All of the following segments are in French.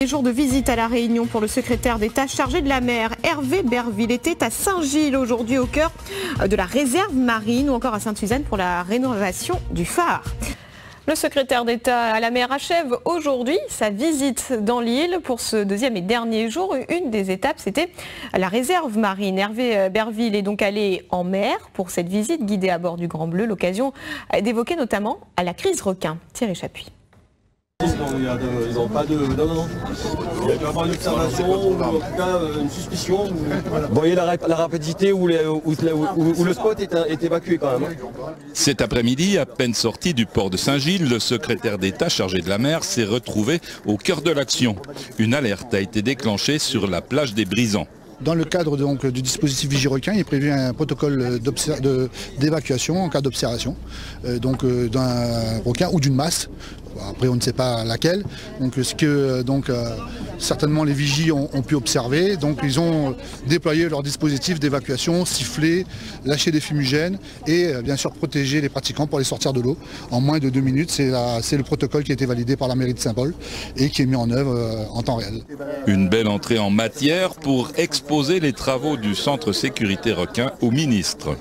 Jour de visite à La Réunion pour le secrétaire d'État chargé de la mer, Hervé Berville, était à Saint-Gilles aujourd'hui au cœur de la réserve marine ou encore à Sainte-Suzanne pour la rénovation du phare. Le secrétaire d'État à la mer achève aujourd'hui sa visite dans l'île pour ce deuxième et dernier jour. Une des étapes, c'était la réserve marine. Hervé Berville est donc allé en mer pour cette visite guidée à bord du Grand Bleu. L'occasion d'évoquer notamment la crise requin. Thierry Chapuis. Ils n'ont pas de... Non. Il y a dû avoir une observation, ou en tout cas une suspicion. Vous voyez la rapidité où le spot est évacué quand même. Cet après-midi, à peine sorti du port de Saint-Gilles, le secrétaire d'État chargé de la mer s'est retrouvé au cœur de l'action. Une alerte a été déclenchée sur la plage des Brisants. Dans le cadre donc, du dispositif Vigie-Requin, il est prévu un protocole d'évacuation en cas d'observation d'un requin ou d'une masse. Après, on ne sait pas laquelle. Donc, ce que certainement les vigies ont pu observer. Donc, ils ont déployé leur dispositif d'évacuation, sifflé, lâché des fumigènes et bien sûr protéger les pratiquants pour les sortir de l'eau en moins de 2 minutes. C'est le protocole qui a été validé par la mairie de Saint-Paul et qui est mis en œuvre en temps réel. Une belle entrée en matière pour exposer les travaux du Centre Sécurité Requin au ministre.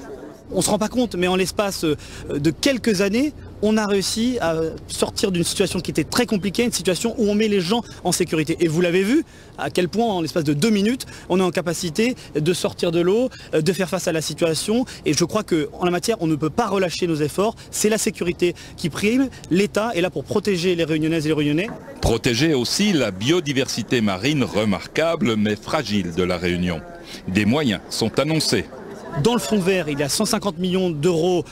On ne se rend pas compte, mais en l'espace de quelques années, on a réussi à sortir d'une situation qui était très compliquée, une situation où on met les gens en sécurité. Et vous l'avez vu, à quel point en l'espace de 2 minutes, on est en capacité de sortir de l'eau, de faire face à la situation. Et je crois qu'en la matière, on ne peut pas relâcher nos efforts. C'est la sécurité qui prime. L'État est là pour protéger les Réunionnaises et les Réunionnais. Protéger aussi la biodiversité marine remarquable mais fragile de la Réunion. Des moyens sont annoncés. Dans le fonds vert, il y a 150 millions d'euros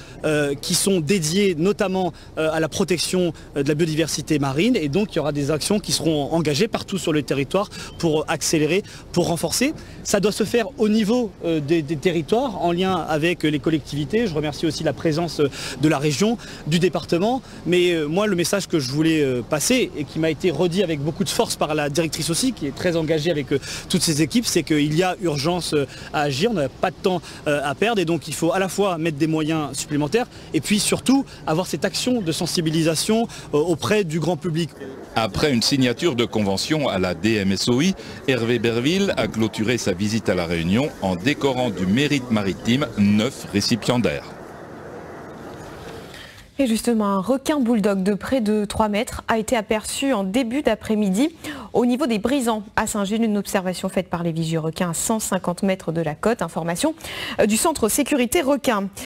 qui sont dédiés notamment à la protection de la biodiversité marine. Et donc il y aura des actions qui seront engagées partout sur le territoire pour accélérer, pour renforcer. Ça doit se faire au niveau des territoires, en lien avec les collectivités. Je remercie aussi la présence de la région, du département. Mais moi, le message que je voulais passer et qui m'a été redit avec beaucoup de force par la directrice aussi, qui est très engagée avec toutes ses équipes, c'est qu'il y a urgence à agir. On n'a pas de temps à perdre et donc il faut à la fois mettre des moyens supplémentaires et puis surtout avoir cette action de sensibilisation auprès du grand public. Après une signature de convention à la DMSOI, Hervé Berville a clôturé sa visite à La Réunion en décorant du mérite maritime 9 récipiendaires. Et justement, un requin bulldog de près de 3 mètres a été aperçu en début d'après-midi au niveau des Brisants à Saint-Gilles. Une observation faite par les vigies requins à 150 mètres de la côte. Information du Centre Sécurité Requin.